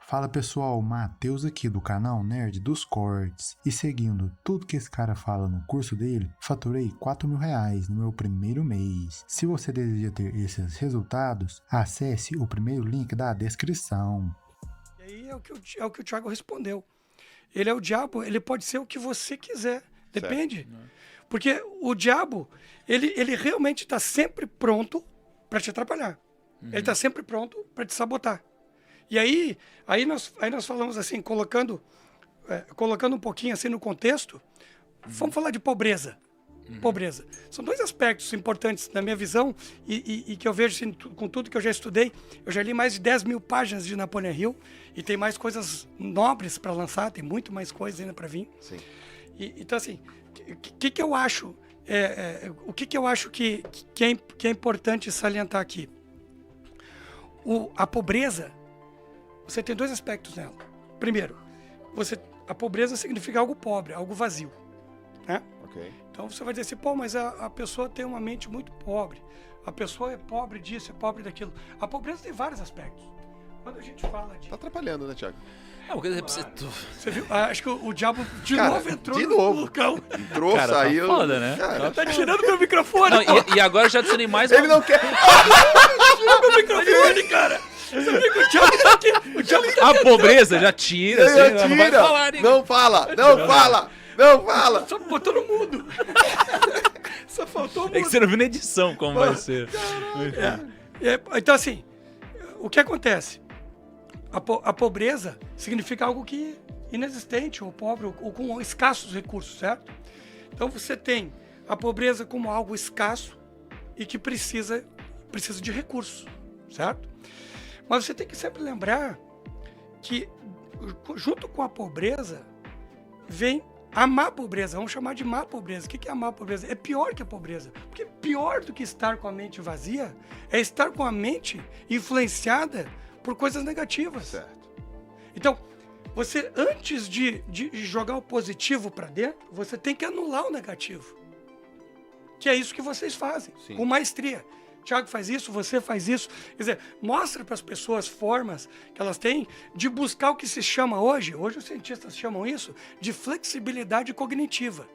Fala pessoal, Matheus aqui do canal Nerd dos Cortes. E seguindo tudo que esse cara fala no curso dele, faturei R$4.000 no meu primeiro mês. Se você deseja ter esses resultados, acesse o primeiro link da descrição. E aí é o que o Thiago respondeu. Ele é o diabo, ele pode ser o que você quiser, depende. Porque o diabo, ele realmente está sempre pronto para te atrapalhar. Ele está sempre pronto para te sabotar. E aí nós falamos assim, colocando um pouquinho assim no contexto, vamos falar de pobreza. Pobreza. São dois aspectos importantes na minha visão e que eu vejo assim, com tudo que eu já estudei. Eu já li mais de 10 mil páginas de Napoleon Hill e tem mais coisas nobres para lançar, tem muito mais coisas ainda para vir. Sim. Então assim, o que eu acho? O que eu acho que é importante salientar aqui? A pobreza, você tem dois aspectos nela. Primeiro, a pobreza significa algo pobre, algo vazio, né? Ok. Então você vai dizer assim, pô, mas a pessoa tem uma mente muito pobre. A pessoa é pobre disso, é pobre daquilo. A pobreza tem vários aspectos. Quando a gente fala de... Tá atrapalhando, né, Thiago? Você viu? Acho que o diabo novo entrou de no novo. local. Entrou, Cara, saiu. tá foda, né? Cara, Tá tirando meu microfone. Não, e agora eu já adicionei mais ele não quer. Tirou meu microfone, cara. Você viu que o diabo tá aqui? O diabo tá a pobreza, já tira, assim, não vai falar, hein? Não fala, não fala, não fala. só botou no mudo. Só faltou o É que mudo. você não viu na edição como vai ser. Então assim, o que acontece? A pobreza significa algo que inexistente, ou pobre, ou com escassos recursos, certo? Então você tem a pobreza como algo escasso e que precisa de recursos, certo? Mas você tem que sempre lembrar que junto com a pobreza vem a má pobreza. Vamos chamar de má pobreza. O que é a má pobreza? É pior que a pobreza. Porque pior do que estar com a mente vazia é estar com a mente influenciada por coisas negativas. Certo. Então, você, antes de jogar o positivo para dentro, você tem que anular o negativo. Que é isso que vocês fazem, Sim. com maestria. Tiago faz isso, você faz isso. Quer dizer, mostra para as pessoas formas que elas têm de buscar o que se chama hoje os cientistas chamam isso de flexibilidade cognitiva.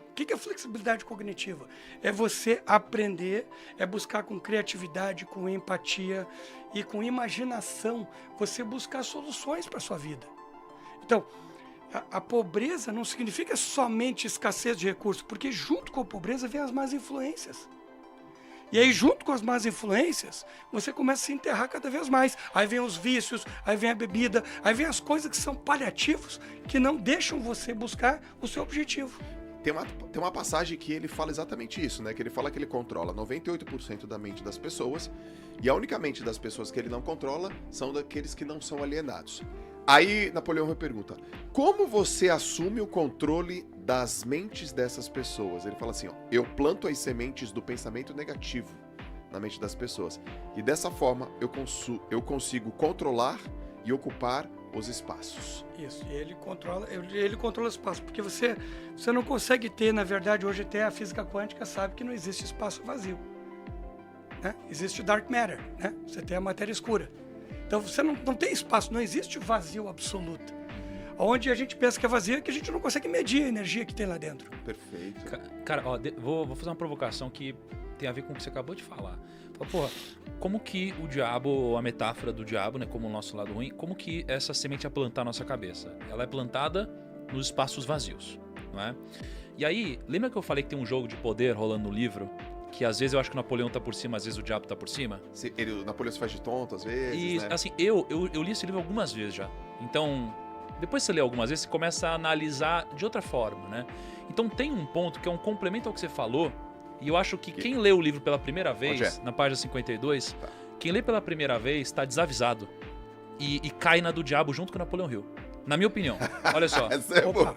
O que é flexibilidade cognitiva? É você aprender, é buscar com criatividade, com empatia e com imaginação, você buscar soluções para a sua vida. Então, a pobreza não significa somente escassez de recursos, porque junto com a pobreza vem as más influências. E aí, junto com as más influências, você começa a se enterrar cada vez mais. Aí vem os vícios, aí vem a bebida, aí vem as coisas que são paliativos, que não deixam você buscar o seu objetivo. Tem uma passagem que ele fala exatamente isso, né? Que ele fala que ele controla 98% da mente das pessoas e a única mente das pessoas que ele não controla são daqueles que não são alienados. Aí Napoleão pergunta, como você assume o controle das mentes dessas pessoas? Ele fala assim, ó, eu planto as sementes do pensamento negativo na mente das pessoas e dessa forma eu consigo controlar e ocupar os espaços. Isso, e ele controla o espaço, porque você não consegue ter, na verdade, hoje até a física quântica sabe que não existe espaço vazio, né? Existe dark matter, né? Você tem a matéria escura. Então você não tem espaço, não existe vazio absoluto. Onde a gente pensa que é vazio é que a gente não consegue medir a energia que tem lá dentro. Perfeito. Cara, ó, vou fazer uma provocação que tem a ver com o que você acabou de falar. Porra, como que o diabo, ou a metáfora do diabo, né, como o nosso lado ruim, como que essa semente é plantada na nossa cabeça? Ela é plantada nos espaços vazios, não é? E aí, lembra que eu falei que tem um jogo de poder rolando no livro? Que às vezes eu acho que o Napoleão tá por cima, às vezes o diabo tá por cima? O Napoleão se faz de tonto às vezes, E, né? assim, eu li esse livro algumas vezes já. Então, depois que você lê algumas vezes, você começa a analisar de outra forma, né? Então tem um ponto que é um complemento ao que você falou, e eu acho que quem lê o livro pela primeira vez, na página 52, quem lê pela primeira vez está desavisado e cai na do diabo junto com o Napoleão Hill. Na minha opinião. Olha só.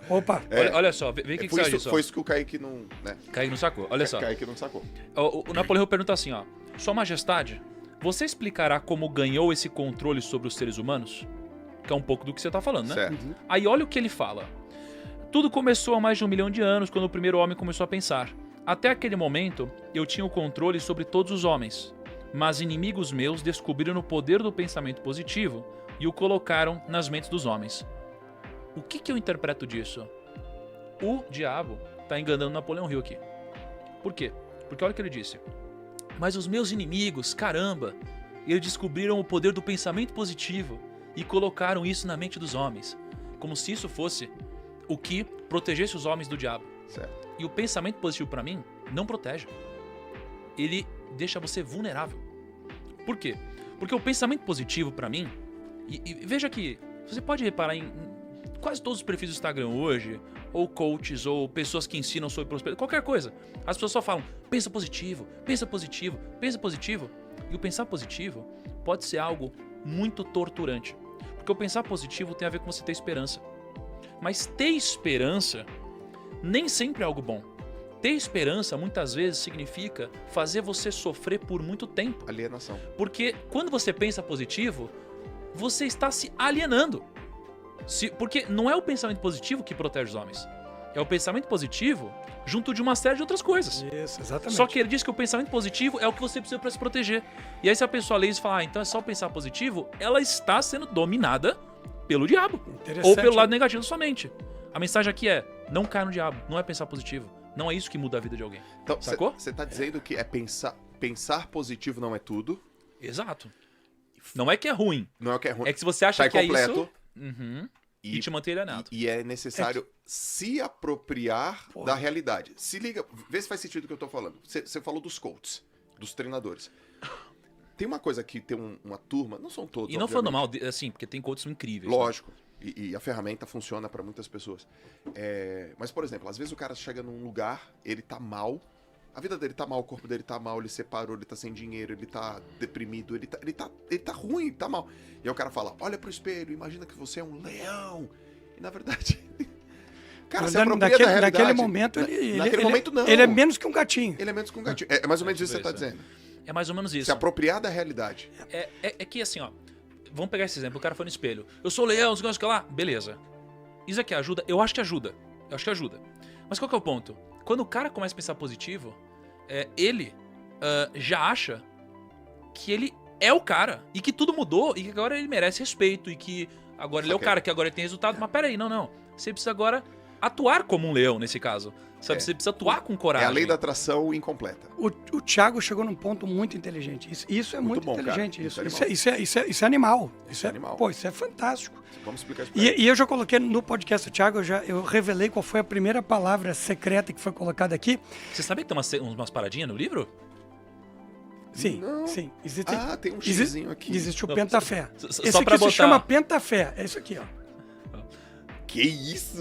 Opa. Olha só, vê o que saiu disso. Foi isso que o Kaique não... Né? Kaique não sacou, olha só. Kaique não sacou. O Napoleão Hill pergunta assim, ó. Sua Majestade, você explicará como ganhou esse controle sobre os seres humanos? Que é um pouco do que você tá falando, né? Certo. Aí olha o que ele fala. Tudo começou há mais de 1 milhão de anos, quando o primeiro homem começou a pensar. Até aquele momento, eu tinha o controle sobre todos os homens. Mas inimigos meus descobriram o poder do pensamento positivo, e o colocaram nas mentes dos homens. O que eu interpreto disso? O diabo está enganando Napoleão Hill aqui. Por quê? Porque olha o que ele disse. Mas os meus inimigos, caramba, eles descobriram o poder do pensamento positivo e colocaram isso na mente dos homens. Como se isso fosse o que protegesse os homens do diabo. Certo. E o pensamento positivo, pra mim, não protege. Ele deixa você vulnerável. Por quê? Porque o pensamento positivo, pra mim, e veja que você pode reparar em quase todos os perfis do Instagram hoje, ou coaches, ou pessoas que ensinam sobre prosperidade, qualquer coisa. As pessoas só falam, pensa positivo, pensa positivo, pensa positivo. E o pensar positivo pode ser algo muito torturante. Porque o pensar positivo tem a ver com você ter esperança. Mas ter esperança nem sempre é algo bom. Ter esperança muitas vezes significa fazer você sofrer por muito tempo. Alienação. Porque quando você pensa positivo, você está se alienando. Porque não é o pensamento positivo que protege os homens. É o pensamento positivo junto de uma série de outras coisas. Isso, exatamente. Só que ele diz que o pensamento positivo é o que você precisa para se proteger. E aí se a pessoa lê isso e fala, então é só pensar positivo, ela está sendo dominada pelo diabo. Ou pelo lado negativo da sua mente. A mensagem aqui é, não cai no diabo, não é pensar positivo. Não é isso que muda a vida de alguém. Então, sacou? Você tá dizendo que é pensar positivo não é tudo. Exato. Não é que é ruim. Não é o que é ruim. É que se você acha tá que é incompleto, isso... Uhum. E te manter alienado. E é necessário se apropriar da realidade. Se liga, vê se faz sentido o que eu tô falando. Você falou dos coaches, dos treinadores. Tem uma coisa que tem uma turma, não são todos, E não falando mal, assim, porque tem coaches incríveis. Lógico. Né? E a ferramenta funciona para muitas pessoas. Mas, por exemplo, às vezes o cara chega num lugar, ele tá mal, a vida dele tá mal, o corpo dele tá mal, ele separou, ele tá sem dinheiro, ele tá deprimido, ele tá ruim, tá mal. E aí o cara fala, olha pro espelho, imagina que você é um leão. E na verdade... Cara, se apropria da realidade. Naquele momento, naquele momento, não. Ele é menos que um gatinho. Ele é menos que um gatinho. É mais ou menos isso que você tá dizendo. É mais ou menos isso. Se apropriar da realidade. É que assim, ó, vamos pegar esse exemplo, o cara foi no espelho. Eu sou leão, os negócios que lá, beleza. Isso aqui ajuda? Eu acho que ajuda. Mas qual que é o ponto? Quando o cara começa a pensar positivo, ele já acha que ele é o cara. E que tudo mudou, e que agora ele merece respeito, e que agora ele é o cara, que agora ele tem resultado. Mas peraí, não. Você precisa agora atuar como um leão, nesse caso. Sabe? Você precisa atuar com coragem. É a lei da atração incompleta. O Thiago chegou num ponto muito inteligente. Isso é muito bom, inteligente. cara. Isso é animal. Isso é animal. Pô, isso é fantástico. Vamos explicar isso pra ele. E eu já coloquei no podcast do Thiago, eu revelei qual foi a primeira palavra secreta que foi colocada aqui. Você sabia que tem umas paradinhas no livro? Sim, Não. sim. Tem um xizinho aqui. Existe o Pentafé. Só Esse pra aqui se botar... chama Pentafé. É isso aqui, ó. Que isso?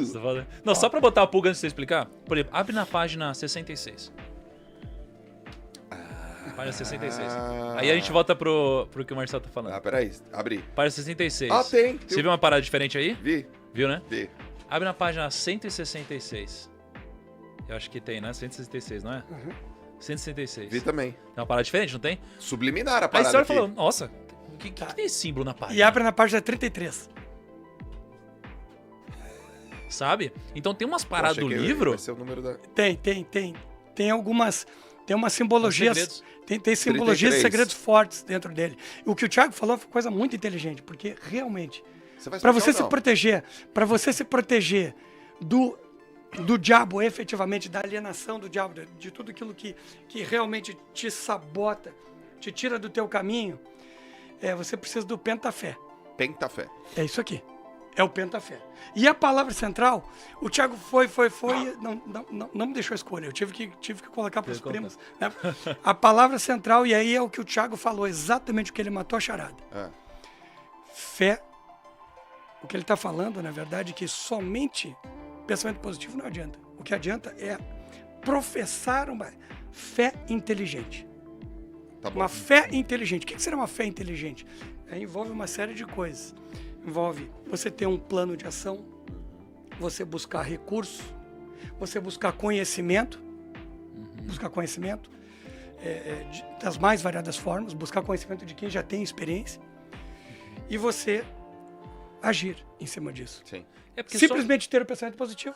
Não, só pra botar a pulga antes de você explicar. Por exemplo, abre na página 66. Página 66. Aí a gente volta pro que o Marcelo tá falando. Peraí. Abri. Página 66. Tem. Você viu uma parada diferente aí? Vi. Viu, né? Vi. Abre na página 166. Eu acho que tem, né? 166, não é? Uhum. 166. Vi também. Tem uma parada diferente, não tem? Subliminar a Aí parada você olha e aqui. falou, nossa, o que tem esse símbolo na página? E abre na página 33. Sabe? Então tem umas Eu paradas achei do que livro... vai ser o número da... Tem algumas... Tem umas simbologias... Tem simbologias e 33. segredos fortes dentro dele. O que o Thiago falou foi coisa muito inteligente, porque realmente, Você vai para explicar você ou se não? proteger, para você se proteger do diabo, efetivamente, da alienação do diabo, de tudo aquilo que realmente te sabota, te tira do teu caminho, você precisa do Pentafé. Pentafé. É isso aqui. É o Pentafé. E a palavra central, o Thiago foi, não me deixou escolher. Eu tive que colocar para os primos. Né? A palavra central, e aí é o que o Thiago falou, exatamente o que ele matou a charada. Fé. O que ele está falando, na verdade, é que somente pensamento positivo não adianta. O que adianta é professar uma fé inteligente. Tá bom. Uma fé inteligente. O que será uma fé inteligente? Envolve uma série de coisas. Envolve você ter um plano de ação, você buscar recursos, você buscar conhecimento, das mais variadas formas, buscar conhecimento de quem já tem experiência e você agir em cima disso. Sim. É porque Simplesmente ter o pensamento positivo